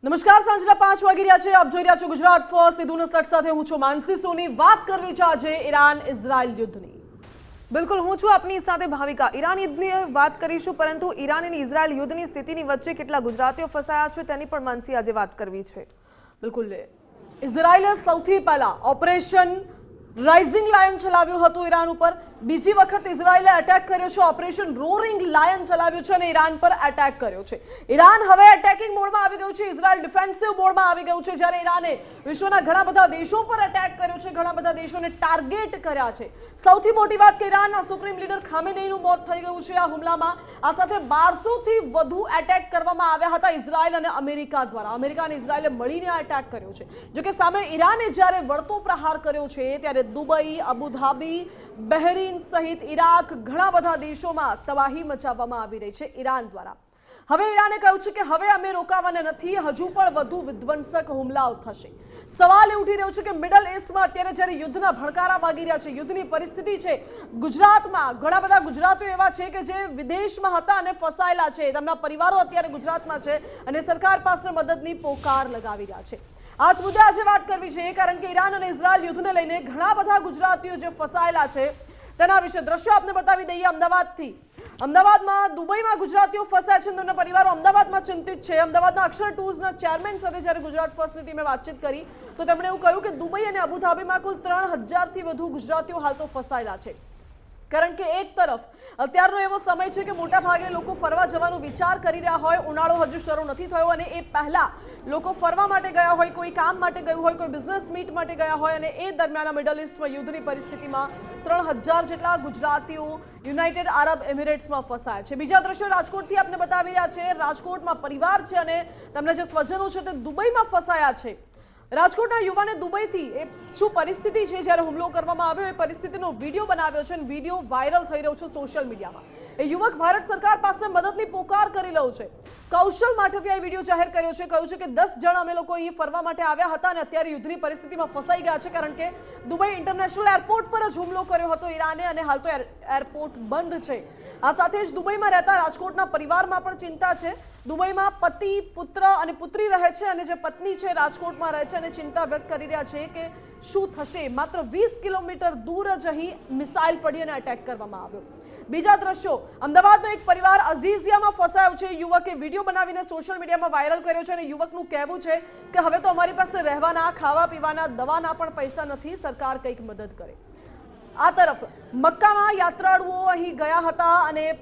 નમસ્કાર, સાંજના 5 વાગી રહ્યા છે. આપ જોઈ રહ્યા છો ગુજરાત ફર્સ્ટ. સીધું સટ સાથે હું છું માનસી સોની. વાત કરવી છે આજે ઈરાન ઇઝરાયલ યુદ્ધની. બિલકુલ, હું છું આપની સાથે ભાવિકા. ઈરાન યુદ્ધની વાત કરીશું, પરંતુ ઈરાન અને ઇઝરાયલ યુદ્ધની સ્થિતિની વચ્ચે કેટલા ગુજરાતીઓ ફસાયા છે તેની પણ માનસી આજે વાત કરવી છે. બિલકુલ, ઇઝરાયલે સૌથી પહેલા ઓપરેશન રાઇઝિંગ લાયન ચલાવ્યું હતું ઈરાન ઉપર. બીજી વખત ઇઝરાયલે અટેક કર્યો છે. ઓપરેશન રોરિંગ લાયન ચલાવ્યું છે અને ઈરાન પર એટેક કર્યો છે. ઈરાન હવે એટેકિંગ મોડમાં આવી ગયું છે. ઇઝરાયલ ડિફેન્સિવ મોડમાં આવી ગયું છે. જ્યારે ઈરાને વિશ્વના ઘણા બધા દેશો પર એટેક કર્યો છે, ઘણા બધા દેશોને ટાર્ગેટ કર્યા છે. સૌથી મોટી વાત કે ઈરાનના સુપ્રીમ લીડર ખામેનેઈનું મોત થઈ ગયું છે આ હુમલામાં. આ સાથે 1200થી વધુ એટેક કરવામાં આવ્યા હતા ઇઝરાયલ અને અમેરિકા દ્વારા. અમેરિકા અને ઇઝરાયલે મળીને આ એટેક કર્યો છે. જોકે સામે ઈરાને જ્યારે વળતો પ્રહાર કર્યો છે ત્યારે દુબઈ, અબુધાબી, બહેરીન સહિત ઇરાક, ઘણા બધા દેશોમાં તબાહી મચાવવામાં આવી રહી છે ઈરાન દ્વારા. હવે ઈરાને કહ્યું છે કે હવે અમે રોકાવાના નથી, હજુ પણ વધુ વિધ્વંસક હુમલાઓ થશે. સવાલ એ ઉઠી રહ્યો છે કે મિડલ ઈસ્ટમાં અત્યારે જ્યારે યુદ્ધના ભડકારા વાગી રહ્યા છે, યુદ્ધની પરિસ્થિતિ છે, ગુજરાતમાં ઘણા બધા ગુજરાતીઓ એવા છે કે જે વિદેશમાં હતા અને ફસાયેલા છે. તેમના પરિવારો અત્યારે ગુજરાતમાં છે અને સરકાર પાસે મદદની પોકાર લગાવી રહ્યા છે. આ જ મુદ્દે આજે વાત કરવી છે, કારણ કે ઈરાન અને ઇઝરાયલ યુદ્ધને લઈને ઘણા બધા ગુજરાતીઓ જે ફસાયેલા છે તેના વિશે દ્રશ્યો આપને બતાવી દઈએ. અમદાવાદમાં દુબઈમાં ગુજરાતીઓ ફસાયા છે. તેમના પરિવારો અમદાવાદમાં ચિંતિત છે. અમદાવાદના અક્ષર ટૂર્સના ચેરમેન સાથે જ્યારે ગુજરાત ફર્સ્ટની ટીમે વાતચીત કરી તો તેમણે એવું કહ્યું કે દુબઈ અને અબુધાબીમાં કુલ 3000થી વધુ ગુજરાતીઓ હાલ તો ફસાયેલા છે. કારણ કે એક તરફ અત્યારનો એવો સમય છે કે મોટા ભાગે લોકો ફરવા જવાનો વિચાર કરી રહ્યા હોય. ઉનાળો હજુ શરૂ નથી થયો અને એ પહેલા લોકો ફરવા માટે ગયા હોય, કોઈ કામ માટે ગયું હોય, કોઈ બિઝનેસ મીટ માટે ગયા હોય અને એ દરમિયાન મિડલ ઈસ્ટમાં યુદ્ધની પરિસ્થિતિમાં 3000 જેટલા ગુજરાતીઓ યુનાઇટેડ આરબ એમિરેટ્સમાં ફસાયા છે. બીજા દ્રશ્યો રાજકોટથી આપને બતાવી રહ્યા છે. રાજકોટમાં પરિવાર છે અને તેમના જે સ્વજનો છે તે દુબઈમાં ફસાયા છે. રાજકોટના યુવાને દુબઈથી એ શું પરિસ્થિતિ છે જ્યારે હુમલો કરવામાં આવ્યો એ પરિસ્થિતિનો વિડીયો બનાવ્યો છે અને વિડીયો વાયરલ થઈ રહ્યો છે સોશિયલ મીડિયામાં. એ યુવક ભારત સરકાર પાસે મદદની પોકાર કરી રહ્યો છે. કૌશલ માઠવિયાએ વિડીયો જાહેર કર્યો છે. કહ્યું છે કે 10 જણ અમે લોકો અહીં ફરવા માટે આવ્યા હતા અને અત્યારે યુદ્ધની પરિસ્થિતિમાં ફસાઈ ગયા છે, કારણ કે દુબઈ ઇન્ટરનેશનલ એરપોર્ટ પર જ હુમલો કર્યો હતો ઈરાને અને હાલ તો એરપોર્ટ બંધ છે. આ સાથે જ દુબઈમાં રહેતા રાજકોટના પરિવારમાં પણ ચિંતા છે. દુબઈમાં પતિ, પુત્ર અને પુત્રી રહે છે અને જે પત્ની છે રાજકોટમાં રહે છે અને ચિંતા વ્યક્ત કરી રહ્યા છે કે શું થશે. માત્ર 20 કિલોમીટર દૂર જ અહીં મિસાઇલ પડી અને એટેક કરવામાં આવ્યો. બીજા દ્રશ્યો, અમદાવાદનો એક પરિવાર અઝીઝિયામાં ફસાયો છે. યુવકે વિડીયો બનાવીને સોશિયલ મીડિયામાં વાયરલ કર્યો છે અને યુવકનું કહેવું છે કે હવે તો અમારી પાસે રહેવાના, ખાવા પીવાના, દવાના પણ પૈસા નથી, સરકાર કંઈક મદદ કરે. આ તરફ મક્કામાં યાત્રાળુઓ અહીં ગયા હતા અને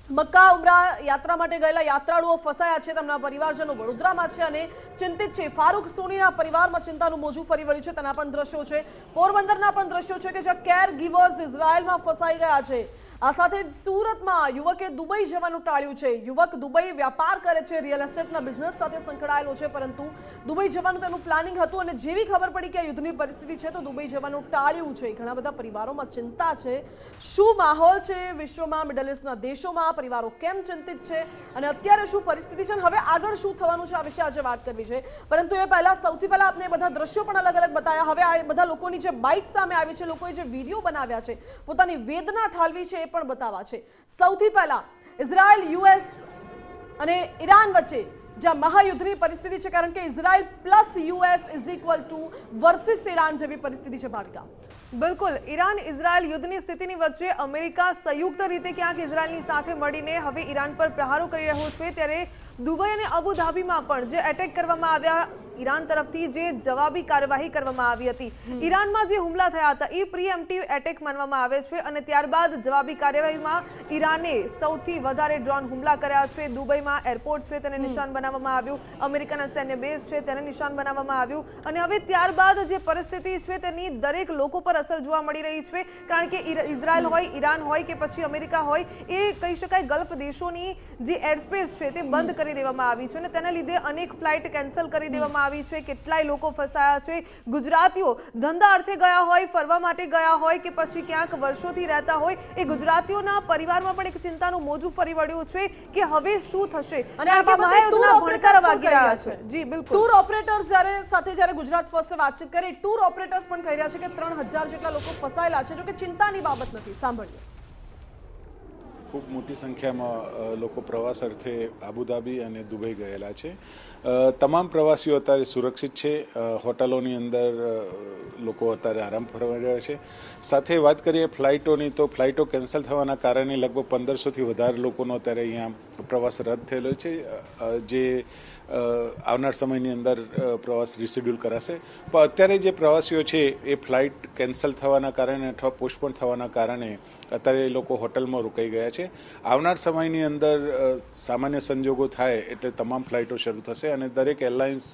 મક્કા ઉમરા યાત્રા માટે ગયેલા યાત્રાળુઓ ફસાયા છે. તેમના પરિવારજનો વડોદરામાં છે અને ચિંતિત છે. ફારૂક સોનીના પરિવારમાં ચિંતાનું મોજું ફરી વળ્યું છે. તેના પણ દ્રશ્યો છે. પોરબંદરના પણ દ્રશ્યો છે કે જ્યાં કેર ગીવર્સ ઇઝરાયલમાં ફસાઈ ગયા છે. આ સાથે જ સુરતમાં યુવકે દુબઈ જવાનું ટાળ્યું છે. યુવક દુબઈ વ્યાપાર કરે છે, રિયલ એસ્ટેટના બિઝનેસ સાથે સંકળાયેલો છે, પરંતુ દુબઈ જવાનું તેનું પ્લાનિંગ હતું અને જેવી ખબર પડી કે આ યુદ્ધની પરિસ્થિતિ છે તો દુબઈ જવાનું ટાળ્યું છે. ઘણા બધા પરિવારોમાં ચિંતા છે. શું માહોલ છે વિશ્વમાં, મિડલ ઈસ્ટના દેશોમાં પરિવારો કેમ ચિંતિત છે અને અત્યારે શું પરિસ્થિતિ છે અને હવે આગળ શું થવાનું છે, આ વિશે આજે વાત કરવી છે. પરંતુ એ પહેલા સૌથી પહેલા આપણે બધા દ્રશ્યો પણ અલગ અલગ બતાવ્યા. હવે આ બધા લોકોની જે બાઇટ સામે આવી છે, લોકોએ જે વિડીયો બનાવ્યા છે, પોતાની વેદના ઠાલવી છે, પણ બતાવવા છે. સૌથી પહેલા ઇઝરાયલ, યુએસ અને ઈરાન વચ્ચે જ્યાં મહાયુદ્ધની પરિસ્થિતિ છે, કારણ કે Israel plus US versus Iran જેવી પરિસ્થિતિ છે. ભાવિકા, બિલકુલ, ઈરાન ઇઝરાયલ યુદ્ધની સ્થિતિની વચ્ચે અમેરિકા સંયુક્ત રીતે ક્યાંક ઇઝરાયલની સાથે મળીને હવે ઈરાન પર પ્રહારો કરી રહ્યો છે. ત્યારે દુબઈ અને અબુધાબીમાં પણ જે એટેક કરવામાં આવ્યા ઈરાન તરફથી, જે જવાબી કાર્યવાહી કરવામાં આવી હતી, ઈરાનમાં જે હુમલા થયા હતા એ પ્રીએમ્પ્ટિવ એટેક માનવામાં આવે છે અને ત્યારબાદ જવાબી કાર્યવાહીમાં ઈરાને સૌથી વધારે ડ્રોન હુમલા કર્યા છે. દુબઈમાં એરપોર્ટ છે તેને નિશાન બનાવવામાં આવ્યું, અમેરિકાના સૈન્ય બેઝ છે તેને નિશાન બનાવવામાં આવ્યું અને હવે ત્યારબાદ જે પરિસ્થિતિ છે તેની દરેક લોકો પર અસર જોવા મળી રહી છે. કારણ કે ઇઝરાયલ હોય, ઈરાન હોય કે પછી અમેરિકા હોય, એ કહી શકાય ગલ્ફ દેશોની જે એરસ્પેસ છે તે બંધ કરી દેવામાં આવી છે અને તેના લીધે અનેક ફ્લાઇટ કેન્સલ કરી દેવામાં આવી છે. કેટલાય લોકો ફસાયા છે. ગુજરાતીઓ ધંધા અર્થે ગયા હોય, ફરવા માટે ગયા હોય કે પછી ક્યાંક વર્ષોથી રહેતા હોય, એ ગુજરાતીઓના પરિવારમાં પણ એક ચિંતાનું મોજું ફરી વળ્યું છે કે હવે શું થશે અને આ મહાયુદ્ધના ભડકારા વાગી રહ્યા છે. જી બિલકુલ, ટૂર ઓપરેટર્સ જ્યારે ગુજરાત ફર્સ્ટ વાતચીત કરી, ટૂર ઓપરેટર્સ પણ કહી રહ્યા છે કે 3000 જેટલા લોકો ફસાયેલા છે. જો કે ચિંતાની બાબત નથી. સાંભળીએ. ખૂબ મોટી સંખ્યામાં લોકો પ્રવાસ અર્થે આબુધાબી અને દુબઈ ગયેલા છે. તમામ પ્રવાસીઓ અત્યારે સુરક્ષિત છે. હોટલોની અંદર લોકો અત્યારે આરામ ફરવા રહ્યા છે. સાથે વાત કરીએ ફ્લાઇટોની, તો ફ્લાઇટો કેન્સલ થવાના કારણે લગભગ 1500થી વધારે લોકોનો અત્યારે અહીંયા પ્રવાસ રદ થયેલો છે, જે આવનાર સમયની અંદર પ્રવાસ રિશેડ્યુલ કરાશે. પણ અત્યારે જે પ્રવાસીઓ છે એ ફ્લાઇટ કેન્સલ થવાના કારણે અથવા પોસ્ટપોન થવાના કારણે અત્યારે એ લોકો હોટલમાં રોકાઈ ગયા છે. આવનાર સમયની અંદર સામાન્ય સંજોગો થાય એટલે તમામ ફ્લાઇટો શરૂ થશે અને દરેક એરલાઇન્સ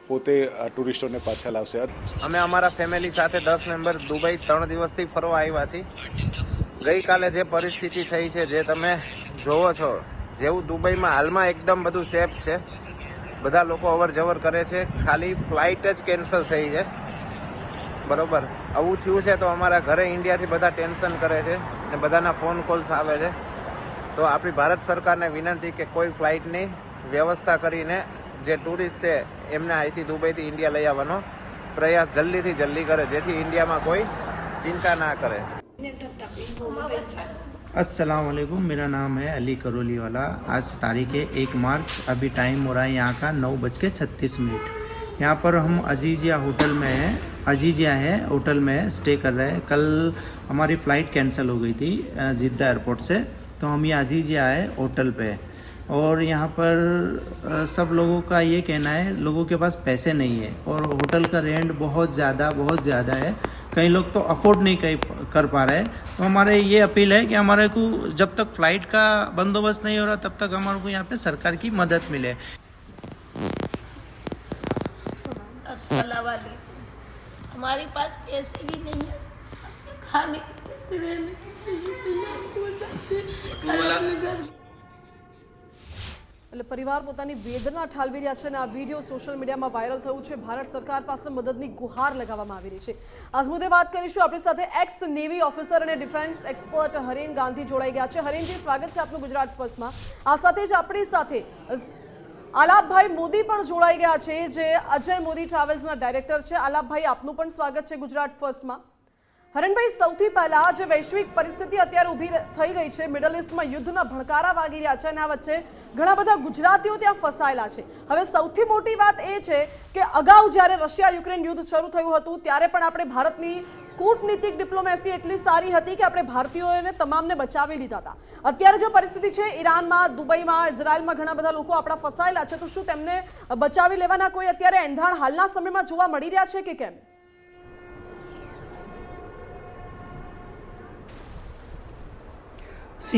પોતે આ ટુરિસ્ટોને પાછા લાવશે. અમે અમારા ફેમિલી સાથે 10 મેમ્બર દુબઈ 3 દિવસથી ફરવા આવ્યા છીએ. ગઈકાલે જે પરિસ્થિતિ થઈ છે, જે તમે જોવો છો, જેવું દુબઈમાં હાલમાં એકદમ બધું સેફ છે, બધા લોકો અવર જવર કરે છે, ખાલી ફ્લાઇટ જ કેન્સલ થઈ છે. બરોબર, આવું થયું છે તો અમારા ઘરે ઇન્ડિયાથી બધા ટેન્શન કરે છે ને બધાના ફોન કોલ્સ આવે છે. તો આપણી ભારત સરકારને વિનંતી કે કોઈ ફ્લાઇટની વ્યવસ્થા કરીને જે ટુરિસ્ટ છે એમને અહીંથી દુબઈથી ઇન્ડિયા લઈ આવવાનો પ્રયાસ જલ્દીથી જલ્દી કરે, જેથી ઇન્ડિયામાં કોઈ चिंता ना करें. अस्सलाम वालेकुम, मेरा नाम है अली करोली वाला. आज तारीख है 1 मार्च. अभी टाइम हो रहा है यहाँ का 9:36. यहाँ पर हम अजीजिया होटल में हैं. अजीजिया है होटल में स्टे कर रहे हैं. कल हमारी फ़्लाइट कैंसिल हो गई थी जिद्दा एयरपोर्ट से, तो हम ये अजीजिया है होटल पे. और यहाँ पर सब लोगों का ये कहना है, लोगों के पास पैसे नहीं है और होटल का रेंट बहुत ज़्यादा है. कई लोग तो अफोर्ड नहीं कर पा रहे हैं. तो हमारे ये अपील है कि हमारे को जब तक फ़्लाइट का बंदोबस्त नहीं हो रहा तब तक हमारे को यहाँ पे सरकार की मदद मिले. हमारे पास पैसे भी नहीं है, खाने के पैसे, रहने के पैसे. એટલે પરિવાર પોતાની વેદના ઠાલવી રહ્યા છે અને આ વિડીયો સોશિયલ મીડિયામાં વાયરલ થયું છે. ભારત સરકાર પાસે મદદની ગુહાર લગાવવામાં આવી રહી છે. આજ મુદ્દે વાત કરીશું. આપણી સાથે એક્સ નેવી ઓફિસર અને ડિફેન્સ એક્સપર્ટ હરેન ગાંધી જોડાઈ ગયા છે. હરેનજી, સ્વાગત છે આપનું ગુજરાત ફર્સ્ટમાં. આ સાથે જ આપણી સાથે આલાપભાઈ મોદી પણ જોડાઈ ગયા છે, જે અજય મોદી ટ્રાવેલ્સના ડાયરેક્ટર છે. આલાપભાઈ, આપનું પણ સ્વાગત છે ગુજરાત ફર્સ્ટમાં. હરણભાઈ, સૌથી પહેલા જે વૈશ્વિક પરિસ્થિતિ અત્યારે ઊભી થઈ ગઈ છે, મિડલ ઇસ્ટમાં યુદ્ધના ભણકારા વાગી રહ્યા છે અને આ વચ્ચે ઘણા બધા ગુજરાતીઓ ત્યાં ફસાયેલા છે. હવે સૌથી મોટી વાત એ છે કે અગાઉ જ્યારે રશિયા યુક્રેન યુદ્ધ શરૂ થયું હતું ત્યારે પણ આપણે ભારતની કૂટનીતિક ડિપ્લોમેસી એટલી સારી હતી કે આપણે ભારતીયોને તમામને બચાવી લીધા હતા. અત્યારે જે પરિસ્થિતિ છે ઈરાનમાં, દુબઈમાં, ઇઝરાયલમાં ઘણા બધા લોકો આપણા ફસાયેલા છે, તો શું તેમને બચાવી લેવાના કોઈ અત્યારે એંધાણ હાલના સમયમાં જોવા મળી રહ્યા છે કે કેમ?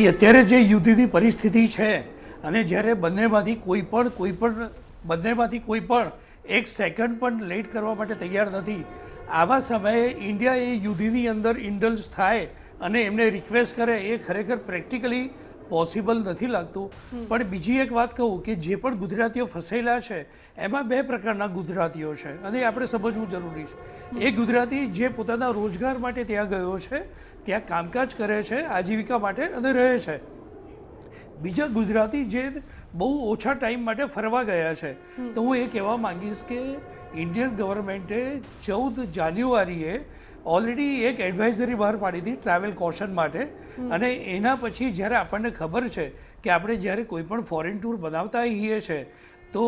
અત્યારે જે યુદ્ધની પરિસ્થિતિ છે અને જ્યારે બંનેમાંથી કોઈ પણ એક સેકન્ડ પણ લેટ કરવા માટે તૈયાર નથી, આવા સમયે ઇન્ડિયા એ યુદ્ધની અંદર ઇન્ડલ્જ થાય અને એમને રિક્વેસ્ટ કરે, એ ખરેખર પ્રેક્ટિકલી પોસિબલ નથી લાગતું. પણ બીજી એક વાત કહું કે જે પણ ગુજરાતીઓ ફસાયેલા છે એમાં 2 પ્રકારના ગુજરાતીઓ છે અને આપણે સમજવું જરૂરી છે. એક ગુજરાતી જે પોતાના રોજગાર માટે ત્યાં ગયો છે, ત્યાં કામકાજ કરે છે આજીવિકા માટે અને રહે છે. બીજા ગુજરાતી જે બહુ ઓછા ટાઈમ માટે ફરવા ગયા છે. તો હું એ કહેવા માંગીશ કે ઇન્ડિયન ગવર્મેન્ટે 14 જાન્યુઆરીએ ઓલરેડી એક એડવાઇઝરી બહાર પાડી હતી ટ્રાવેલ કોશન માટે. અને એના પછી જ્યારે આપણને ખબર છે કે આપણે જ્યારે કોઈ પણ ફોરેન ટૂર બનાવતા હોઈએ છીએ તો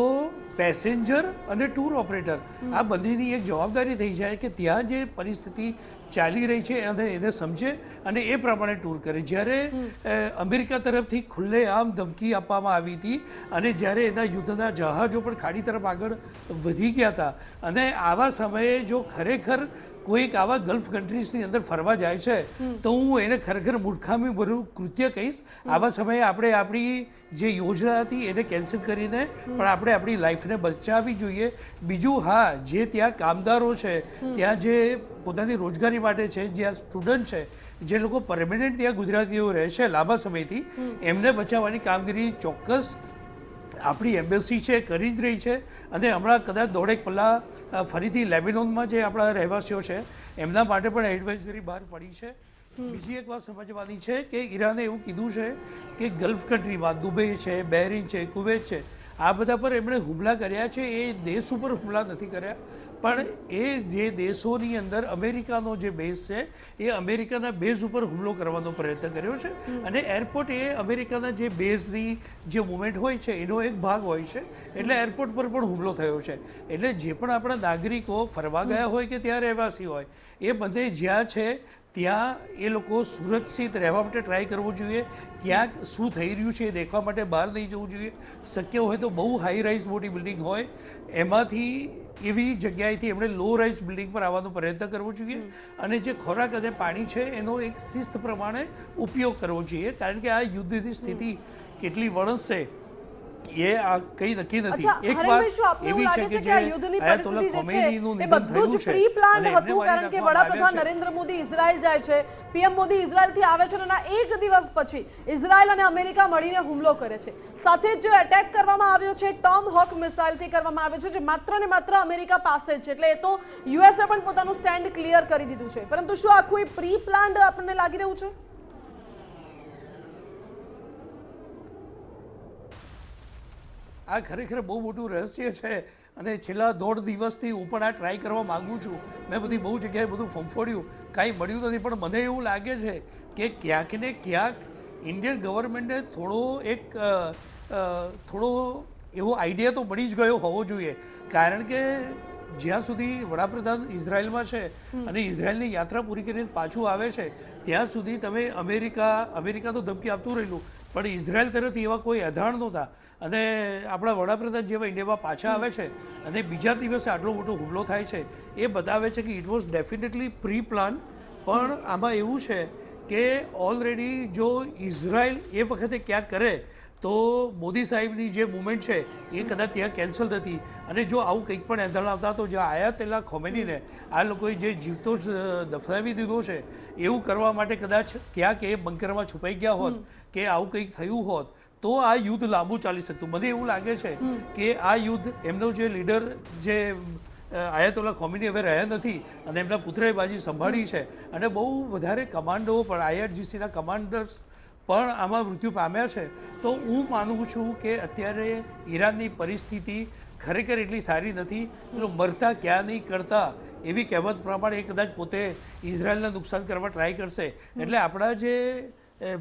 પેસેન્જર અને ટૂર ઓપરેટર આ બંનેની એક જવાબદારી થઈ જાય કે ત્યાં જે પરિસ્થિતિ ચાલી રહી છે અને એને સમજે અને એ પ્રમાણે ટૂર કરે. જ્યારે અમેરિકા તરફથી ખુલ્લેઆમ ધમકી આપવામાં આવી હતી અને જ્યારે એના યુદ્ધના જહાજો પણ ખાડી તરફ આગળ વધી ગયા હતા, અને આવા સમયે જો ખરેખર કોઈક આવા ગલ્ફ કન્ટ્રીઝની અંદર ફરવા જાય છે તો હું એને ખરેખર મૂર્ખામી ભર્યું કૃત્ય કહીશ. આવા સમયે આપણે આપણી જે યોજના હતી એને કેન્સલ કરીને પણ આપણે આપણી લાઈફને બચાવવી જોઈએ. બીજું, હા, જે ત્યાં કામદારો છે, ત્યાં જે પોતાની રોજગારી માટે છે, જ્યાં સ્ટુડન્ટ છે, જે લોકો પરમેનન્ટ ત્યાં ગુજરાતીઓ રહે છે લાંબા સમયથી, એમને બચાવવાની કામગીરી ચોક્કસ આપણી એમ્બેસી છે કરી જ રહી છે. અને હમણાં કદાચ 1.5 કલાક ફરીથી લેબેનોનમાં જે આપણા રહેવાસીઓ છે એમના માટે પણ એડવાઇઝરી બહાર પડી છે. બીજી એક વાત સમજવાની છે કે ઈરાને એવું કીધું છે કે ગલ્ફ કન્ટ્રીમાં દુબઈ છે, બહેરીન છે, કુવૈત છે, આ બધા પર એમણે હુમલા કર્યા છે. એ દેશ ઉપર હુમલા નથી કર્યા, પણ એ જે દેશોની અંદર અમેરિકાનો જે બેઝ છે એ અમેરિકાના બેઝ ઉપર હુમલો કરવાનો પ્રયત્ન કર્યો છે અને એરપોર્ટ એ અમેરિકાના જે બેઝની જે મુવમેન્ટ હોય છે એનો એક ભાગ હોય છે, એટલે એરપોર્ટ પર પણ હુમલો થયો છે. એટલે જે પણ આપણા નાગરિકો ફરવા ગયા હોય કે ત્યાં રહેવાસી હોય એ બધે જ્યાં છે ત્યાં એ લોકો સુરક્ષિત રહેવા માટે ટ્રાય કરવો જોઈએ. ક્યાંક શું થઈ રહ્યું છે એ દેખવા માટે બહાર નહીં જવું જોઈએ. શક્ય હોય તો બહુ હાઈ રાઇઝ મોટી બિલ્ડિંગ હોય એમાંથી એવી જગ્યાએથી એમણે લો રાઇઝ બિલ્ડિંગ પર આવવાનો પ્રયત્ન કરવો જોઈએ અને જે ખોરાક અને પાણી છે એનો એક શિસ્ત પ્રમાણે ઉપયોગ કરવો જોઈએ, કારણ કે આ યુદ્ધની સ્થિતિ કેટલી વણસશે એ આ કઈ નક્કી નથી. એક વાત એવી છે કે જે આયતોલ્લા ખોમેનીનું નિધન થયું છે પ્રી પ્લાન અને હતું, કારણ કે વડાપ્રધાન નરેન્દ્ર મોદી ઇઝરાયલ જાય છે, પીએમ મોદી ઇઝરાયલથી આવે છે અને એક દિવસ પછી ઇઝરાયલ અને અમેરિકા મળીને હુમલો કરે છે. સાથે જ એટેક કરવામાં આવ્યો છે ટોમ હોક મિસાઇલથી કરવામાં આવ્યો છે, જે માત્ર ને માત્ર અમેરિકા પાસે છે. એટલે એ તો યુએસએ પણ પોતાનું સ્ટેન્ડ ક્લિયર કરી દીધું છે, પરંતુ શું આખું એ પ્રી પ્લાન્ડ આપણને લાગી રહ્યું છે? આ ખરેખર બહુ મોટું રહસ્ય છે અને છેલ્લા 1.5 દિવસથી હું પણ આ ટ્રાય કરવા માગું છું. મેં બધી બહુ જગ્યાએ બધું ફંફોડ્યું, કાંઈ મળ્યું નથી. પણ મને એવું લાગે છે કે ક્યાંક ને ક્યાંક ઇન્ડિયન ગવર્મેન્ટને થોડો એવો આઈડિયા તો મળી જ ગયો હોવો જોઈએ, કારણ કે જ્યાં સુધી વડાપ્રધાન ઇઝરાયલમાં છે અને ઇઝરાયલની યાત્રા પૂરી કરીને પાછું આવે છે ત્યાં સુધી તમે અમેરિકા તો ધમકી આપતું રહેલું, પણ ઇઝરાયલ તરફથી એવા કોઈ અધાણ નહોતા. અને આપણા વડાપ્રધાન જેવા ઇન્ડિયામાં પાછા આવે છે અને બીજા દિવસે આટલો મોટો હુમલો થાય છે એ બતાવે છે કે it was definitely pre plan. પણ આમાં એવું છે કે ઓલરેડી જો ઇઝરાયલ એ વખતે ક્યાંક કરે તો મોદી સાહેબની જે મુવમેન્ટ છે એ કદાચ ત્યાં કેન્સલ થતી. અને જો આવું કંઈક પણ એંધણ આવતા તો જે આયાતોલ્લા ખોમેનીને આ લોકોએ જે જીવતો જ દફનાવી દીધો છે એવું કરવા માટે કદાચ ક્યાંક એ બંકરમાં છુપાઈ ગયા હોત કે આવું કંઈક થયું હોત તો આ યુદ્ધ લાંબુ ચાલી શકતું. મને એવું લાગે છે કે આ યુદ્ધ એમનો જે લીડર જે આયાતોલ્લા ખોમેની હવે રહ્યા નથી અને એમના પુત્રએ બાજી સંભાળી છે અને બહુ વધારે કમાન્ડો પણ IRGCના કમાન્ડર્સ પણ આમાં મૃત્યુ પામ્યા છે. તો હું માનું છું કે અત્યારે ઈરાનની પરિસ્થિતિ ખરેખર એટલી સારી નથી. પેલો મરતા ક્યાં નહીં કરતા એવી કહેવત પ્રમાણે એ કદાચ પોતે ઇઝરાયલને નુકસાન કરવા ટ્રાય કરશે. એટલે આપણા જે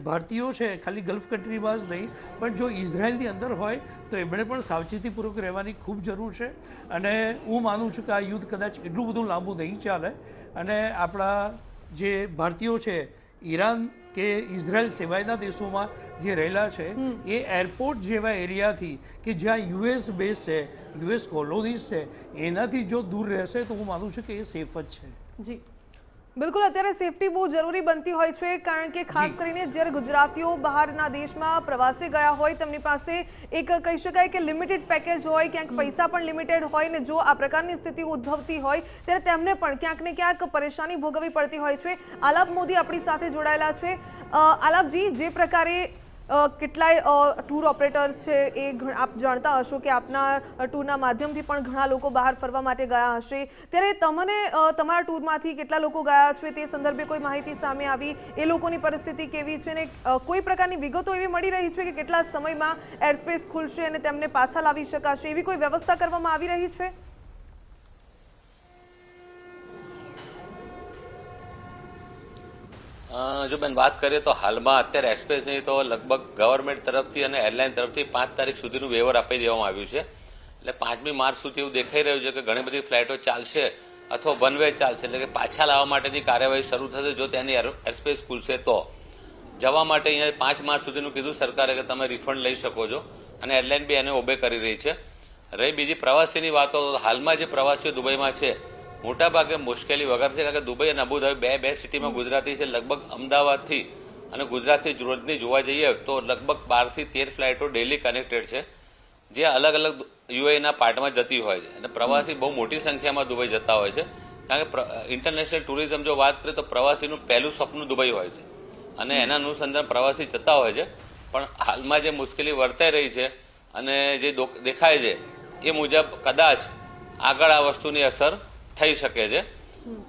ભારતીયો છે ખાલી ગલ્ફ કન્ટ્રીમાં જ નહીં પણ જો ઇઝરાયલની અંદર હોય તો એમણે પણ સાવચેતીપૂર્વક રહેવાની ખૂબ જરૂર છે. અને હું માનું છું કે આ યુદ્ધ કદાચ એટલું બધું લાંબુ નહીં ચાલે અને આપણા જે ભારતીયો છે ઈરાન કે ઇઝરાયલ સિવાયના દેશોમાં જે રહેલા છે એ એરપોર્ટ જેવા એરિયાથી કે જ્યાં યુએસ બેઝ છે, યુએસ કોલોનીઝ છે, એનાથી જો દૂર રહેશે તો હું માનું છું કે એ સેફ જ છે. જી બિલકુલ, અત્યારે સેફટી બહુ જરૂરી બનતી હોય છે, કારણ કે ખાસ કરીને જ્યારે ગુજરાતીઓ બહારના દેશમાં પ્રવાસે ગયા હોય તેમની પાસે એક કહી શકાય કે લિમિટેડ પેકેજ હોય, ક્યાંક પૈસા પણ લિમિટેડ હોય ને જો આ પ્રકારની સ્થિતિ ઉદ્ભવતી હોય ત્યારે તેમને પણ ક્યાંક ને ક્યાંક પરેશાની ભોગવવી પડતી હોય છે. આલાપ મોદી આપણી સાથે જોડાયેલા છે. આલાપજી, જે પ્રકારે કેટલાય ટૂર ઓપરેટર્સ છે એ આપ જાણતા હશો કે આપના ટૂરના માધ્યમથી પણ ઘણા લોકો બહાર ફરવા માટે ગયા હશે, ત્યારે તમને તમારા ટૂરમાંથી કેટલા લોકો ગયા છે તે સંદર્ભે કોઈ માહિતી સામે આવી? એ લોકોની પરિસ્થિતિ કેવી છે ને કોઈ પ્રકારની વિગતો એવી મળી રહી છે કે કેટલા સમયમાં એરસ્પેસ ખુલશે અને તેમને પાછા લાવી શકાશે, એવી કોઈ વ્યવસ્થા કરવામાં આવી રહી છે? જો બેન વાત કરીએ તો હાલમાં અત્યારે એક્સપ્રેસની તો લગભગ ગવર્મેન્ટ તરફથી અને એરલાઇન તરફથી 5 તારીખ સુધીનું વેવર આપી દેવામાં આવ્યું છે. એટલે 5મી માર્ચ સુધી એવું દેખાઈ રહ્યું છે કે ઘણી બધી ફ્લાઇટો ચાલશે અથવા વન વે ચાલશે, એટલે કે પાછા લાવવા માટેની કાર્યવાહી શરૂ થશે જો ત્યાંની એરસ્પેસ ખુલશે તો. જવા માટે અહીંયા 5 માર્ચ સુધીનું કીધું સરકારે કે તમે રિફંડ લઈ શકો છો અને એરલાઇન બી એને ઓબે કરી રહી છે. રહી બીજી પ્રવાસીની વાતો, હાલમાં જે પ્રવાસીઓ દુબઈમાં છે મોટાભાગે મુશ્કેલી વગર છે, કારણ કે દુબઈ અને અબુધાબી બે સિટીમાં ગુજરાતી છે. લગભગ અમદાવાદથી અને ગુજરાતથી રોજની જોવા જઈએ તો લગભગ 12 થી 13 ફ્લાઇટો ડેલી કનેક્ટેડ છે જે અલગ અલગ યુએના પાર્ટમાં જતી હોય છે અને પ્રવાસી બહુ મોટી સંખ્યામાં દુબઈ જતા હોય છે. કારણ કે ઇન્ટરનેશનલ ટુરિઝમ જો વાત કરીએ તો પ્રવાસીનું પહેલું સપનું દુબઈ હોય છે અને એના અનુસંધાન પ્રવાસી જતા હોય છે. પણ હાલમાં જે મુશ્કેલી વર્તાઈ રહી છે અને જે દેખાય છે એ મુજબ કદાચ આગળ આ વસ્તુની અસર થઈ શકે છે.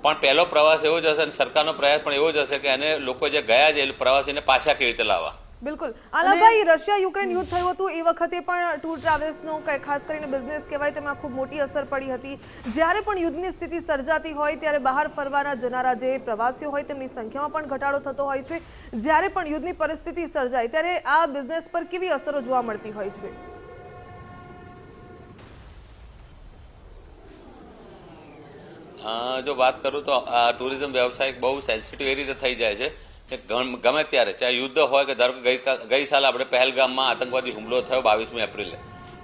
પણ પહેલો પ્રવાસ એવો જ હશે અને સરકારનો પ્રયાસ પણ એવો જ હશે કે એને લોકો જે ગયા છે એ પ્રવાસીને પાછા કેવી રીતે લાવવા. બિલકુલ આલાભાઈ, રશિયા યુક્રેન યુદ્ધ થયું હતું એ વખતે પણ ટૂર ટ્રાવેલ્સનો ખાસ કરીને બિઝનેસ કહેવાય તેમાં ખૂબ મોટી અસર પડી હતી. જ્યારે પણ યુદ્ધની સ્થિતિ સર્જાતી હોય ત્યારે બહાર ફરવાના જનારા જે પ્રવાસીઓ હોય તેમની સંખ્યામાં પણ ઘટાડો થતો હોય છે. જ્યારે પણ યુદ્ધની પરિસ્થિતિ સર્જાય ત્યારે આ બિઝનેસ પર કેવી અસરો જોવા મળતી હોય છે? જો વાત કરું તો આ ટુરિઝમ વ્યવસાય બહુ સેન્સિટિવ એ રીતે થઈ જાય છે કે ગમે ત્યારે ચાહે યુદ્ધ હોય કે ધારો કે ગઈ સાલ આપણે પહેલગામમાં આતંકવાદી હુમલો થયો 22મી એપ્રિલે,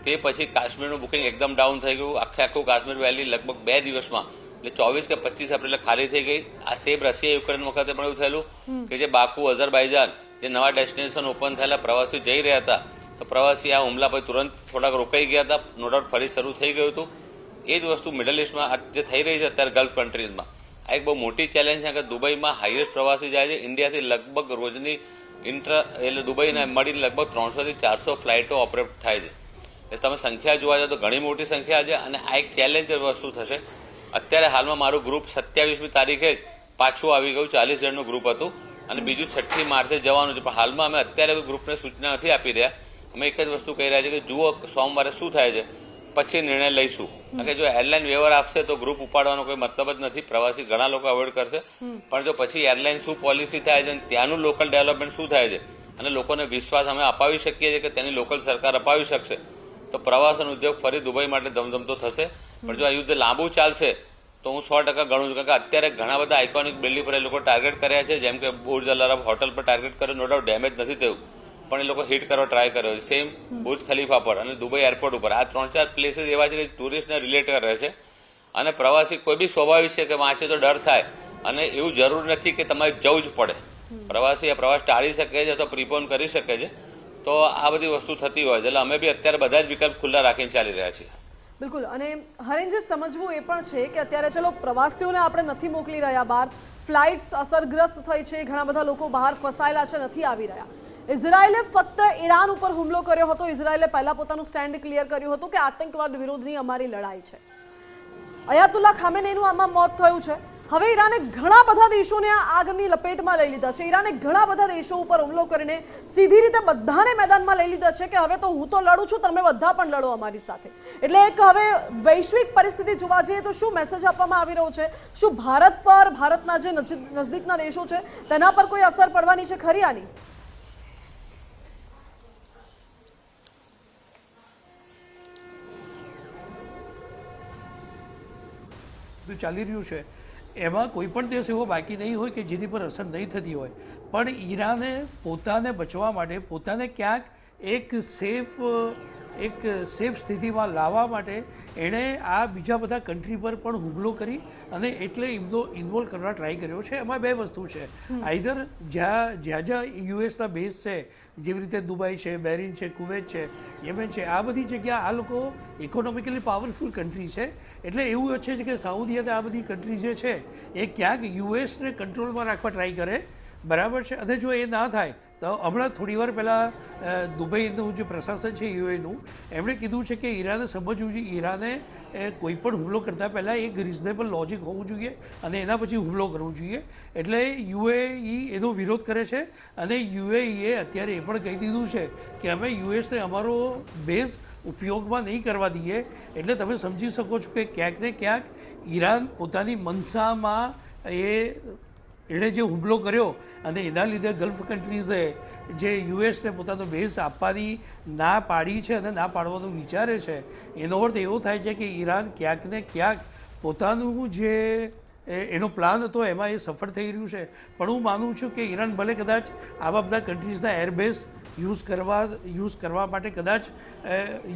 તે પછી કાશ્મીરનું બુકિંગ એકદમ ડાઉન થઈ ગયું. આખું કાશ્મીર વેલી લગભગ 2 દિવસમાં એટલે 24 કે 25 એપ્રિલે ખાલી થઈ ગઈ. આ સેમ રશિયા યુક્રેન વખતે પણ એવું થયેલું કે જે બાકુ અઝરબાઈજાન જે નવા ડેસ્ટિનેશન ઓપન થયેલા પ્રવાસીઓ જઈ રહ્યા હતા, તો પ્રવાસી આ હુમલા પછી તુરંત થોડાક રોકાઈ ગયા હતા. નો ડાઉટ ફરી શરૂ થઈ ગયું હતું. એ જ વસ્તુ મિડલ ઇસ્ટમાં જે થઈ રહી છે અત્યારે ગલ્ફ કન્ટ્રીઝમાં, આ એક બહુ મોટી ચેલેન્જ છે કે દુબઈમાં હાઈએસ્ટ પ્રવાસી જાય છે. ઇન્ડિયાથી લગભગ રોજની એટલે દુબઈને મળીને લગભગ 300 થી 400 ફ્લાઇટો ઓપરેટ થાય છે. એટલે તમે સંખ્યા જોવા જાવ તો ઘણી મોટી સંખ્યા છે અને આ એક ચેલેન્જ વસ્તુ થશે. અત્યારે હાલમાં મારું ગ્રુપ 27મી તારીખે પાછું આવી ગયું. 40 જણનું ગ્રુપ હતું અને બીજું 6મી માર્ચે જવાનું છે. પણ હાલમાં અમે અત્યારે ગ્રુપને સૂચના નથી આપી રહ્યા. અમે એક જ વસ્તુ કહી રહ્યા છીએ કે જુઓ સોમવારે શું થાય છે, પછી નિર્ણય લઈશું. કારણ કે જો એરલાઇન વેવર આપશે તો ગ્રુપ ઉપાડવાનો કોઈ મતલબ જ નથી. પ્રવાસી ઘણા લોકો અવોઇડ કરશે, પણ જો પછી એરલાઇન શું પોલિસી થાય છે, ત્યાંનું લોકલ ડેવલપમેન્ટ શું થાય છે અને લોકોને વિશ્વાસ અમે અપાવી શકીએ છીએ કે તેની લોકલ સરકાર અપાવી શકશે, તો પ્રવાસન ઉદ્યોગ ફરી દુબઈ માટે ધમધમતો થશે. પણ જો આ યુદ્ધ લાંબુ ચાલશે તો હું 100% ગણું છું. કારણ કે અત્યારે ઘણા બધા આઇકોનિક બિલ્ડિંગ પર એ લોકો ટાર્ગેટ કર્યા છે. જેમ કે બુર્જ અલ અરબ હોટલ પર ટાર્ગેટ કર્યો, નો ડાઉટ ડેમેજ નથી થયું, પણ એ લોકો હિટ કરવા ટ્રાય કર્યો છે. સેમ બુર્જ ખલીફા પર અને દુબઈ એરપોર્ટ ઉપર. આ 3-4 પ્લેસીસ એવા છે કે ટુરિસ્ટને રિલેટ કરે છે. અને પ્રવાસી કોઈ બી સ્વાભાવિક છે કે વાંચે તો ડર થાય, અને એવું જરૂર નથી કે તમારે જવું જ પડે. પ્રવાસી આ પ્રવાસ ટાળી શકે છે અથવા પ્રિપોન કરી શકે છે. તો આ બધી વસ્તુ થતી હોય છે. એટલે અમે બી અત્યારે બધા જ વિકલ્પ ખુલ્લા રાખીને ચાલી રહ્યા છીએ. બિલકુલ. અને હરેનજી, સમજવું એ પણ છે કે અત્યારે ચલો પ્રવાસીઓને આપણે નથી મોકલી રહ્યા બહાર, ફ્લાઇટ્સ અસરગ્રસ્ત થઈ છે, ઘણા બધા લોકો બહાર ફસાયેલા છે, નથી આવી રહ્યા. ઇઝરાયેલે ફક્ત ઈરાન ઉપર હુમલો કર્યો હતો. ઇઝરાયેલે પહેલા પોતાનું સ્ટેન્ડ ક્લિયર કર્યું હતું કે આતંકવાદ વિરોધની અમારી લડાઈ છે. અયાતુલ્લા ખામેનેઈનું આમાં મોત થયું છે. હવે ઈરાને ઘણા બધા દેશોને આ આગની લપેટમાં લઈ લીધા છે. ઈરાને ઘણા બધા દેશો ઉપર હુમલો કરીને સીધી રીતે બધાને મેદાનમાં લઈ લીધા છે કે હવે તો હું તો લડું છું, તમે બધા પણ લડો અમારી સાથે. એટલે એક હવે વૈશ્વિક પરિસ્થિતિ જોવા જઈએ તો શું મેસેજ આપવામાં આવી રહ્યો છે? શું ભારત પર, ભારતના જે નજદીકના દેશો છે તેના પર કોઈ અસર પડવાની છે ખરી આની? ચાલી રહ્યું છે એમાં કોઈ પણ દેશ એવો બાકી નહીં હોય કે જેની પર અસર નહીં થતી હોય. પણ ઈરાને પોતાને બચવા માટે, પોતાને ક્યાંક એક સેફ સ્થિતિમાં લાવવા માટે એણે આ બીજા બધા કન્ટ્રી પર પણ હુમલો કરી અને એટલે એમનો ઇન્વોલ્વ કરવા ટ્રાય કર્યો છે. એમાં બે વસ્તુ છે. આઈધર જ્યાં યુએસના બેઝ છે, જેવી રીતે દુબઈ છે, બહેરીન છે, કુવૈત છે, યેમેન છે, આ બધી જગ્યા આ લોકો ઇકોનોમિકલી પાવરફુલ કન્ટ્રી છે. એટલે એવું છે કે સાઉદી અને આ બધી કન્ટ્રી જે છે એ ક્યાંક યુએસને કંટ્રોલમાં રાખવા ટ્રાય કરે, બરાબર છે. અને જો એ ના થાય તો હમણાં થોડી વાર પહેલાં દુબઈનું જે પ્રશાસન છે યુએનું, એમણે કીધું છે કે ઈરાને સમજવું જોઈએ, ઈરાને કોઈ પણ હુમલો કરતાં પહેલાં એક રિઝનેબલ લોજિક હોવું જોઈએ અને એના પછી હુમલો કરવો જોઈએ. એટલે યુએઈ એનો વિરોધ કરે છે અને યુએઈએ અત્યારે એ પણ કહી દીધું છે કે અમે યુએસને અમારો બેઝ ઉપયોગમાં નહીં કરવા દઈએ. એટલે તમે સમજી શકો છો કે ક્યાંક ને ક્યાંક ઈરાન પોતાની મનસામાં એણે જે હુમલો કર્યો અને એના લીધે ગલ્ફ કન્ટ્રીઝે જે યુએસને પોતાનો બેઝ આપવાની ના પાડી છે અને ના પાડવાનું વિચારે છે, એનો અર્થ એવો થાય છે કે ઈરાન ક્યાંક ને ક્યાંક પોતાનું જે એનો પ્લાન હતો એમાં એ સફળ થઈ રહ્યું છે. પણ હું માનું છું કે ઈરાન ભલે કદાચ આવા બધા કન્ટ્રીઝના એરબેઝ યુઝ કરવા માટે કદાચ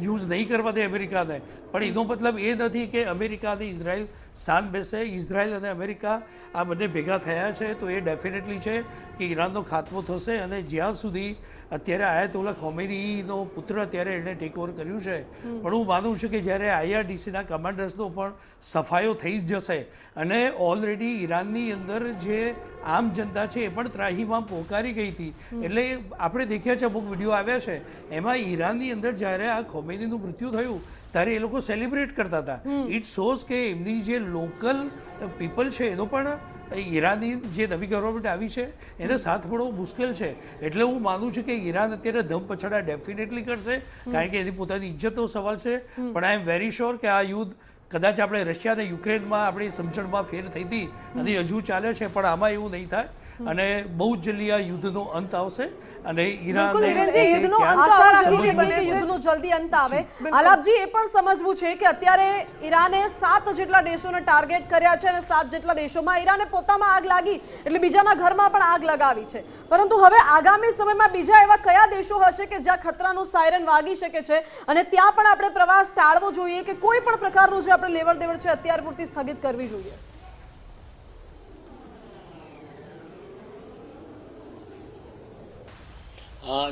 યુઝ નહીં કરવા દે અમેરિકાને, પણ એનો મતલબ એ નથી કે અમેરિકા અને ઇઝરાયલ સાન બેસે. ઇઝરાયલ અને અમેરિકા આ બંને ભેગા થયા છે તો એ ડેફિનેટલી છે કે ઈરાનનો ખાત્મો થશે. અને જ્યાં સુધી અત્યારે આયતોલ્લા ખોમેનીનો પુત્ર અત્યારે એણે ટેક ઓવર કર્યું છે, પણ હું માનું છું કે જ્યારે IRGCના કમાન્ડર્સનો પણ સફાયો થઈ જ જશે અને ઓલરેડી ઈરાનની અંદર જે આમ જનતા છે એ પણ ત્રાહીમાં પોકારી ગઈ હતી. એટલે આપણે દેખ્યા છે અમુક વિડીયો આવ્યા છે, એમાં ઈરાનની અંદર જ્યારે આ ખોમેનીનું મૃત્યુ થયું ત્યારે એ લોકો સેલિબ્રેટ કરતા હતા. ઇટ શોઝ કે એમની જે લોકલ પીપલ છે એનો પણ ઈરાનની જે નવી ગવર્મેન્ટ આવી છે એને સાથ મળવો મુશ્કેલ છે. એટલે હું માનું છું કે ઈરાન અત્યારે ધમ પછાડા ડેફિનેટલી કરશે, કારણ કે એની પોતાની ઇજ્જતનો સવાલ છે. પણ આઈ એમ વેરી શ્યોર કે આ યુદ્ધ કદાચ આપણે રશિયા અને યુક્રેનમાં આપણી સમજણમાં ફેર થઈ હતી અને હજુ ચાલે છે, પણ આમાં એવું નહીં થાય અને બહુ જ જલ્દી આ યુદ્ધનો અંત આવશે અને બિલકુલ હિરેનજી, યુદ્ધનો અંત આશા આવવા રાખીએ સુધી છીએ બને કે છે. યુદ્ધનો જલ્દી અંત આવે. આલાપજી, એ પણ સમજવું છે કે અત્યારે ઈરાને 7 જેટલા દેશોને ટાર્ગેટ કર્યા છે અને 7 જેટલા દેશોમાં ઈરાને પોતામાં આગ લાગી એટલે બીજાના ઘરમાં પણ આગ લગાવી છે. પરંતુ હવે આગામી સમયમાં બીજા એવા કયા દેશો હશે કે જ્યાં ખતરાનું સાયરન વાગી શકે છે અને ત્યાં પણ આપણે પ્રવાસ ટાળવો જોઈએ કે કોઈ પણ પ્રકારનું જે આપણે લેવડ દેવડ છે અત્યાર પૂરતી સ્થગિત કરવી જોઈએ?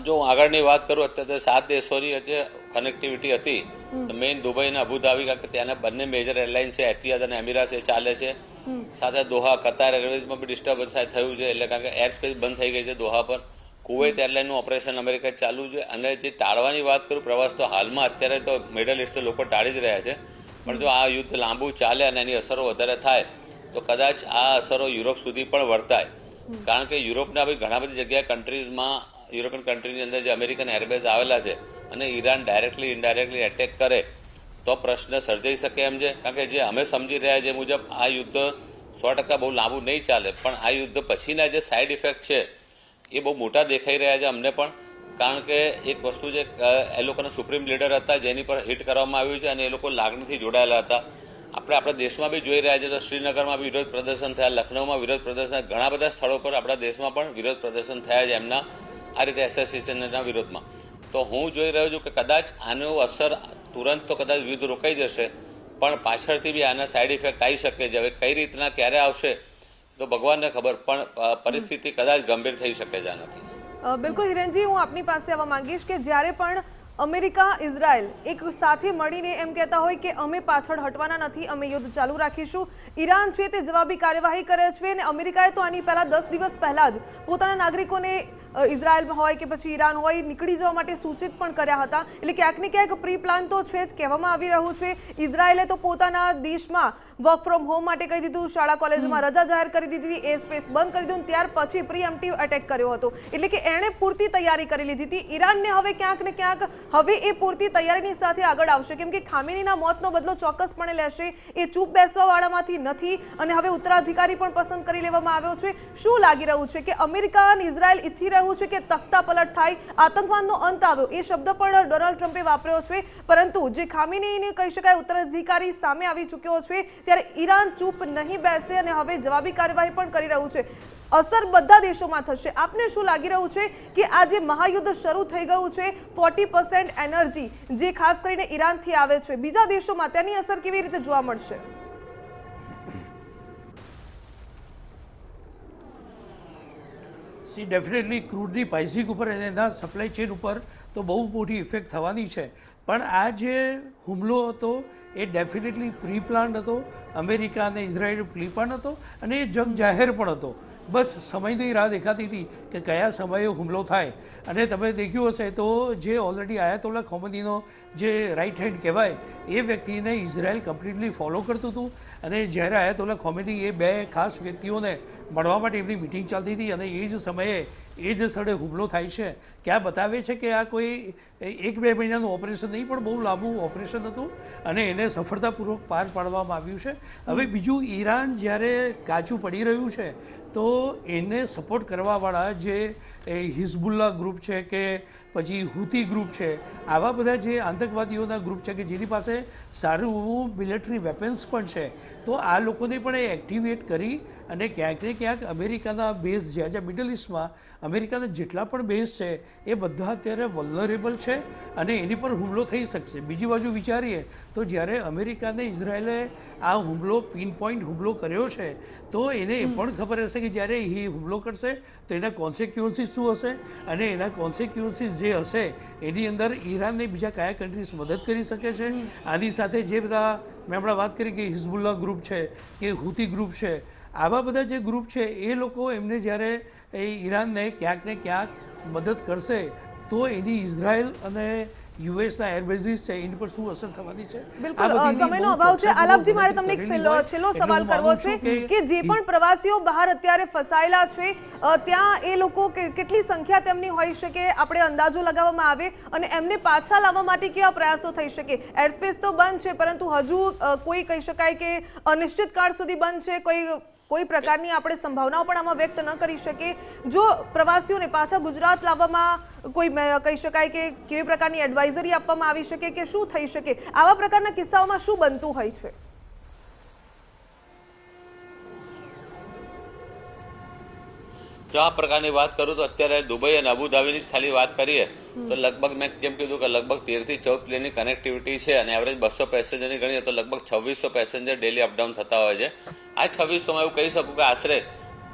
જો હું આગળની વાત કરું, અત્યારે 7 દેશોની જે કનેક્ટિવિટી હતી તો મેઇન દુબઈ અને અબુધાબી, કારણ કે ત્યાંના બંને મેજર એરલાઇન છે, એતિહાદ અને એમિરાટ્સ, એ ચાલે છે. સાથે દોહા કતાર એરવેઝમાં બી ડિસ્ટર્બન્સ થયું છે, એટલે કારણ કે એર સ્પેસ બંધ થઈ ગઈ છે દોહા પર. કુવૈત એરલાઇનનું ઓપરેશન અમેરિકા ચાલુ છે. અને જે ટાળવાની વાત કરું પ્રવાસ, તો હાલમાં અત્યારે તો મિડલ ઇસ્ટે લોકો ટાળી જ રહ્યા છે. પણ જો આ યુદ્ધ લાંબુ ચાલે અને એની અસરો વધારે થાય તો કદાચ આ અસરો યુરોપ સુધી પણ વર્તાય. કારણ કે યુરોપના બી ઘણા બધી જગ્યાએ કન્ટ્રીઝમાં, યુરોપિયન કન્ટ્રીની અંદર જે અમેરિકન એરબેઝ આવેલા છે અને ઈરાન ડાયરેક્ટલી ઇનડાયરેક્ટલી એટેક કરે તો પ્રશ્ન સર્જાઈ શકે એમ છે. કારણ કે જે અમે સમજી રહ્યા છે મુજબ આ યુદ્ધ 100% બહુ લાંબુ નહીં ચાલે, પણ આ યુદ્ધ પછીના જે સાઈડ ઇફેક્ટ છે એ બહુ મોટા દેખાઈ રહ્યા છે અમને પણ. કારણ કે એક વસ્તુ છે, એ લોકોના સુપ્રીમ લીડર હતા જેની પર હિટ કરવામાં આવ્યું છે અને એ લોકો લાગણીથી જોડાયેલા હતા. આપણે આપણા દેશમાં બી જોઈ રહ્યા છે તો શ્રીનગરમાં બી વિરોધ પ્રદર્શન થયા, લખનૌમાં વિરોધ પ્રદર્શન, ઘણા બધા સ્થળો પર આપણા દેશમાં પણ વિરોધ પ્રદર્શન થયા છે એમના આ રીતે એસોસિએશનના વિરોધમાં. તો હું જોઈ રહ્યો છું કે કદાચ આનો અસર તુરંત તો કદાચ યુદ્ધ રોકાઈ જશે, પણ પાછળથી બી આના સાઈડ ઇફેક્ટ આવી શકે છે. હવે કઈ રીતના ક્યારે આવશે તો ભગવાનને ખબર, પણ પરિસ્થિતિ કદાચ ગંભીર થઈ શકે છે આનાથી. બિલકુલ હિરેનજી, હું આપની પાસે આવવા માંગીશ કે જ્યારે પણ અમેરિકા ઇઝરાયલ એક સાથે મળીને એમ કહેતા હોય કે અમે પાછળ હટવાના નથી, અમે યુદ્ધ ચાલુ રાખીશું, ઈરાન છે તે જવાબી કાર્યવાહી કરે છે અને અમેરિકાએ તો આની પહેલા 10 દિવસ પહેલા જ પોતાના નાગરિકોને ઇઝરાયલમાં હોય કે પછી ઈરાન હોય નીકળી જવા માટે સૂચિત પણ કર્યા હતા. એટલે ક્યાંક ને ક્યાંક પ્રી પ્લાન તો છે જ કહેવામાં આવી રહ્યું છે. ઇઝરાયલે તો પોતાના દેશમાં વર્ક ફ્રોમ હોમ માટે કહી દીધું, શાળા કોલેજમાં રજા જાહેર કરી દીધી, એ સ્પેસ બંધ કરી દીધું, ત્યાર પછી પ્રીએમ્પ્ટિવ એટેક કર્યો હતો. એટલે કે એણે પૂરતી તૈયારી કરી લીધી હતી. ઈરાનને હવે ક્યાંક ને ક્યાંક હવે એ પૂરતી તૈયારીની સાથે આગળ આવશે, કેમ કે ખામેનીના મોતનો બદલો ચોક્કસપણે લેશે. એ ચૂપ બેસવા વાળામાંથી નથી અને હવે ઉત્તરાધિકારી પણ પસંદ કરી લેવામાં આવ્યો છે. શું લાગી રહ્યું છે કે અમેરિકા અને ઇઝરાયલ ઈચ્છી રહ્યું છે કે તખ્તા પલટ થાય, આતંકવાદનો અંત આવ્યો, એ શબ્દ પણ ડોનાલ્ડ ટ્રમ્પે વાપર્યો છે. પરંતુ જે ખામેનીને કહી શકાય ઉત્તરાધિકારી સામે આવી ચૂક્યો છે, ત્યારે ઈરાન ચૂપ નહીં બેસે અને હવે જવાબી કાર્યવાહી પણ કરી રહ્યું છે. અસર બધા દેશોમાં થશે. આપને શું લાગી રહ્યું છે કે આ જે મહાયુદ્ધ શરૂ થઈ ગયું છે, 40% એનર્જી જે ખાસ કરીને ઈરાનથી આવે છે, બીજા દેશોમાં તેની અસર કેવી રીતે જોવા મળશે? સી ડેફિનેટલી ક્રૂડની પ્રાઇસિંગ ઉપર અને એના સપ્લાય ચેન ઉપર તો બહુ મોટી ઇફેક્ટ થવાની છે. પણ આ જે હુમલો હતો એ ડેફિનેટલી પ્રી પ્લાન હતો, અમેરિકા અને ઇઝરાયલ પ્રી પ્લાન હતો અને એ જગ જાહેર પણ હતો. બસ સમયની રાહ દેખાતી હતી કે કયા સમયે હુમલો થાય. અને તમે દેખ્યું હશે તો જે ઓલરેડી આયાતોલ્લા ખોમેનીનો જે રાઇટ હેન્ડ કહેવાય એ વ્યક્તિને ઇઝરાયલ કમ્પ્લીટલી ફોલો કરતું હતું. અને જ્યારે આયાતોલ્લા ખોમેની એ 2 ખાસ વ્યક્તિઓને મળવા માટે એમની મિટિંગ ચાલતી હતી અને એ જ સમયે એ જ સ્થળે હુમલો થાય છે, કે આ બતાવે છે કે આ કોઈ 1-2 મહિનાનું ઓપરેશન નહીં પણ બહુ લાંબુ ઓપરેશન હતું અને એને સફળતાપૂર્વક પાર પાડવામાં આવ્યું છે. હવે બીજું, ઈરાન જ્યારે કાચું પડી રહ્યું છે તો એને સપોર્ટ કરવાવાળા જે હિઝબુલ્લા ગ્રુપ છે કે પછી હુતી ગ્રુપ છે, આવા બધા જે આતંકવાદીઓના ગ્રુપ છે કે જેની પાસે સારું એવું મિલિટરી વેપન્સ પણ છે, તો આ લોકોને પણ એ એક્ટિવેટ કરી અને ક્યાંક ને ક્યાંક અમેરિકાના બેઝ જ્યાં જ્યાં મિડલ ઇસ્ટમાં અમેરિકાના જેટલા પણ બેઝ છે એ બધા અત્યારે વલ્નરેબલ છે અને એની પર હુમલો થઈ શકશે. બીજી બાજુ વિચારીએ તો જ્યારે અમેરિકા અને ઇઝરાયલે આ હુમલો પિન પોઈન્ટ હુમલો કર્યો છે તો એને એ પણ ખબર હશે કે જ્યારે એ હુમલો કરશે તો એના કોન્સિક્વન્સીસ શું હશે અને એના કોન્સિક્વન્સીસ જે હશે એની અંદર ઈરાનને બીજા કયા કન્ટ્રીઝ મદદ કરી શકે છે. આની સાથે જે બધા મેં હમણાં વાત કરી કે હિઝબુલ્લા ગ્રુપ છે કે હુતી ગ્રુપ છે, આવા બધા જે ગ્રુપ છે એ લોકો એમને જ્યારે એ ઈરાનને ક્યાંક ને ક્યાંક મદદ કરશે તો એની ઇઝરાયલ અને યુએસના એરબેઝીસ છે એની પર શું અસર થવાની છે બિલકુલ સમયનો અભાવ છે. આલાપજી, મારે તમને એક છેલ્લો સવાલ કરવો છે કે જે પણ પ્રવાસીઓ બહાર અત્યારે ફસાયેલા છે ત્યાં એ લોકો કેટલી સંખ્યા તેમની હોઈ શકે, આપણે અંદાજો લગાવવામાં આવે, અને એમને પાછા લાવવા માટે કેવા પ્રયાસો થઈ શકે? એરસ્પેસ તો બંધ છે, પરંતુ હજુ કોઈ કહી શકાય કે અનિશ્ચિત કાળ સુધી બંધ છે. કોઈ પ્રકારની આપણે સંભાવનાઓ પણ આમાં વ્યક્ત ન કરી શકે. જો પ્રવાસીઓને પાછા ગુજરાત લાવવામાં કોઈ કહી શકાય કે કેવી પ્રકારની એડવાઇઝરી આપવામાં આવી શકે કે શું થઈ શકે? આવા પ્રકારના કિસ્સાઓમાં શું બનતું હોય છે? જો આ પ્રકારની વાત કરું તો અત્યારે દુબઈ અને અબુધાબીની જ ખાલી વાત કરીએ તો લગભગ મેં જેમ કીધું કે લગભગ 13 થી 14 પ્લેનની કનેક્ટિવિટી છે અને એવરેજ 200 પેસેન્જરની ગણીએ તો લગભગ 2600 પેસેન્જર ડેલી અપડાઉન થતા હોય છે. આ 2600માં એવું કહી શકું કે આશરે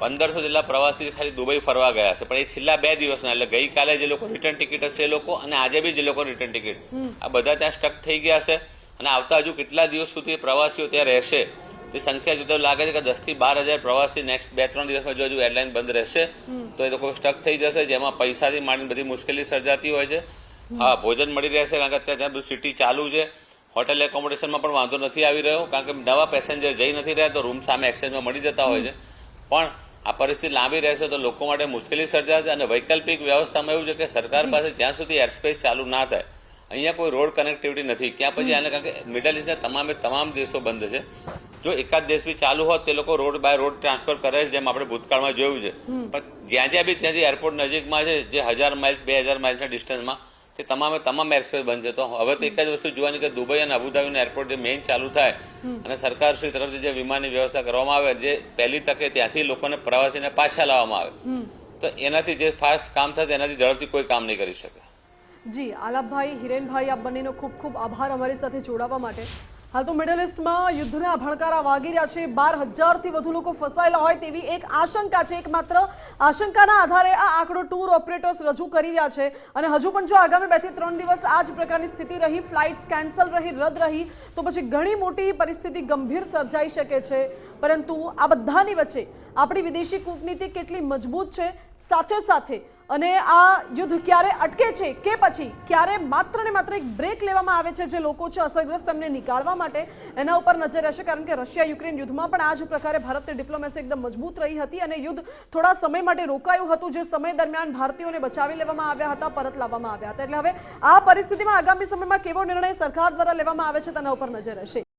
1500 જેટલા પ્રવાસી ખાલી દુબઈ ફરવા ગયા છે, પણ એ છેલ્લા 2 દિવસના, એટલે ગઈકાલે જે લોકો રિટર્ન ટિકિટ હશે એ લોકો અને આજે બી જે લોકો રિટર્ન ટિકિટ, આ બધા ત્યાં સ્ટક થઈ ગયા છે. અને આવતા હજુ કેટલા દિવસ સુધી પ્રવાસીઓ ત્યાં રહેશે તે સંખ્યા જુદા લાગે છે કે 10 થી 12,000 પ્રવાસી નેક્સ્ટ 2-3 દિવસમાં જો હજુ એરલાઇન બંધ રહેશે તો એ લોકો સ્ટક થઈ જશે, જેમાં પૈસાથી માંડીને બધી મુશ્કેલી સર્જાતી હોય છે. હા, ભોજન મળી રહેશે કારણ કે અત્યારે ત્યાં બધું સિટી ચાલુ છે. હોટેલ એકોમોડેશનમાં પણ વાંધો નથી આવી રહ્યો કારણ કે નવા પેસેન્જર જઈ નથી રહ્યા તો રૂમ સામે એક્સચેન્જમાં મળી જતા હોય છે. પણ આ પરિસ્થિતિ લાંબી રહેશે તો લોકો માટે મુશ્કેલી સર્જાશે. અને વૈકલ્પિક વ્યવસ્થામાં એવું છે કે સરકાર પાસે જ્યાં સુધી એરસ્પેસ ચાલુ ના થાય, અહીંયા કોઈ રોડ કનેક્ટિવિટી નથી, ક્યાં પછી આને કારણ કે મિડલ ઇસ્ટના તમામ દેશો બંધ છે. જો એકાદ દેશ બી ચાલુ હોત તે લોકો રોડ બાય રોડ ટ્રાન્સફર કરે છે, જેમ આપણે ભૂતકાળમાં જોયું છે. પણ જ્યાં બી ત્યાંથી એરપોર્ટ નજીકમાં છે, જે 1000 માઇલ્સ 2000 માઇલ્સના ડિસ્ટન્સમાં, તે તમામ એરસ્પેસ બંધ છે. તો હવે તો એક જ વસ્તુ જોવાની કે દુબઈ અને અબુધાબીનું એરપોર્ટ જે મેઇન ચાલુ થાય અને સરકારશ્રી તરફથી જે વિમાનની વ્યવસ્થા કરવામાં આવે, જે પહેલી તકે ત્યાંથી લોકોને પ્રવાસીને પાછા લાવવામાં આવે, તો એનાથી જે ફાસ્ટ કામ થશે એનાથી ઝડપથી કોઈ કામ નહીં કરી શકે. જી આલાપભાઈ, હિરેનભાઈ, આપ બંનેનો ખૂબ ખૂબ આભાર અમારી સાથે જોડાવા માટે. હાલ તો મિડલ ઇસ્ટમાં યુદ્ધના ભણકારા વાગી રહ્યા છે. 12,000થી વધુ લોકો ફસાયેલા હોય તેવી એક આશંકા છે. એકમાત્ર આશંકાના આધારે આ આંકડો ટૂર ઓપરેટર્સ રજૂ કરી રહ્યા છે. અને હજુ પણ જો આગામી 2 થી 3 દિવસ આ જ પ્રકારની સ્થિતિ રહી, ફ્લાઇટ્સ કેન્સલ રહી, રદ રહી, તો પછી ઘણી મોટી પરિસ્થિતિ ગંભીર સર્જાઈ શકે છે. પરંતુ આ બધાની વચ્ચે આપણી વિદેશી કૂટનીતિ કેટલી મજબૂત છે, સાથે સાથે અને આ યુદ્ધ ક્યારે અટકે છે કે પછી ક્યારે માત્ર ને માત્ર એક બ્રેક લેવામાં આવે છે જે લોકો છે અસરગ્રસ્ત તેમને નીકાળવા માટે, એના ઉપર નજર રહેશે. કારણ કે રશિયા યુક્રેન યુદ્ધમાં પણ આ જ પ્રકારે ભારતની ડિપ્લોમેસી એકદમ મજબૂત રહી હતી અને યુદ્ધ થોડા સમય માટે રોકાયું હતું, જે સમય દરમિયાન ભારતીયોને બચાવી લેવામાં આવ્યા હતા, પરત લાવવામાં આવ્યા હતા. એટલે હવે આ પરિસ્થિતિમાં આગામી સમયમાં કેવો નિર્ણય સરકાર દ્વારા લેવામાં આવે છે તેના ઉપર નજર રહેશે.